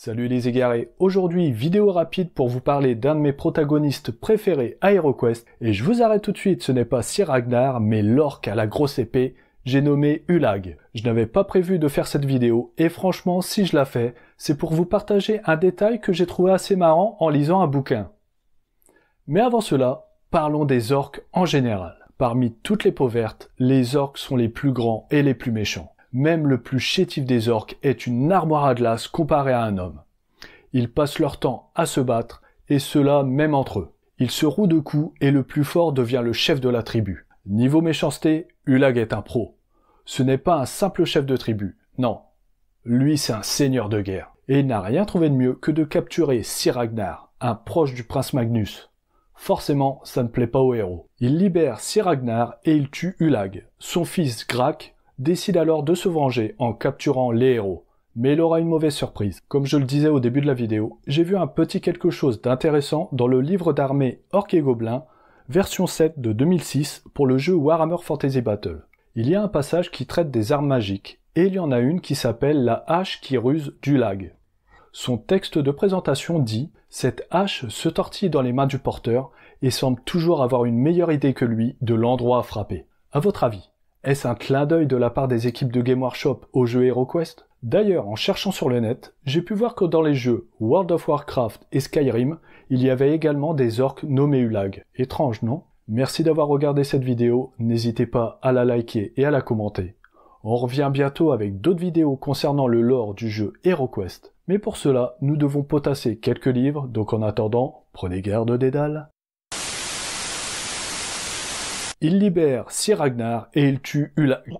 Salut les égarés, aujourd'hui vidéo rapide pour vous parler d'un de mes protagonistes préférés à HeroQuest, et je vous arrête tout de suite, ce n'est pas Sir Ragnar, mais l'orque à la grosse épée, j'ai nommé Ulag. Je n'avais pas prévu de faire cette vidéo, et franchement si je la fais, c'est pour vous partager un détail que j'ai trouvé assez marrant en lisant un bouquin. Mais avant cela, parlons des orques en général. Parmi toutes les peaux vertes, les orques sont les plus grands et les plus méchants. Même le plus chétif des orques est une armoire à glace comparé à un homme. Ils passent leur temps à se battre, et cela même entre eux. Ils se rouent de coups et le plus fort devient le chef de la tribu. Niveau méchanceté, Ulag est un pro. Ce n'est pas un simple chef de tribu, non. Lui c'est un seigneur de guerre. Et il n'a rien trouvé de mieux que de capturer Sir Ragnar, un proche du prince Magnus. Forcément, ça ne plaît pas au héros. Il libère Sir Ragnar et il tue Ulag. Son fils Grak décide alors de se venger en capturant les héros. Mais il aura une mauvaise surprise. Comme je le disais au début de la vidéo, j'ai vu un petit quelque chose d'intéressant dans le livre d'armée Orques et Gobelins, version 7 de 2006 pour le jeu Warhammer Fantasy Battle. Il y a un passage qui traite des armes magiques, et il y en a une qui s'appelle la hache qui ruse d'Ulag. Son texte de présentation dit « Cette hache se tortille dans les mains du porteur et semble toujours avoir une meilleure idée que lui de l'endroit à frapper. » À votre avis, est-ce un clin d'œil de la part des équipes de Game Workshop au jeu HeroQuest? D'ailleurs, en cherchant sur le net, j'ai pu voir que dans les jeux World of Warcraft et Skyrim, il y avait également des orques nommés Ulag. Étrange, non? Merci d'avoir regardé cette vidéo, n'hésitez pas à la liker et à la commenter. On revient bientôt avec d'autres vidéos concernant le lore du jeu HeroQuest. Mais pour cela, nous devons potasser quelques livres, donc en attendant, prenez garde Dédale. Il libère Sir Ragnar et il tue Ulag.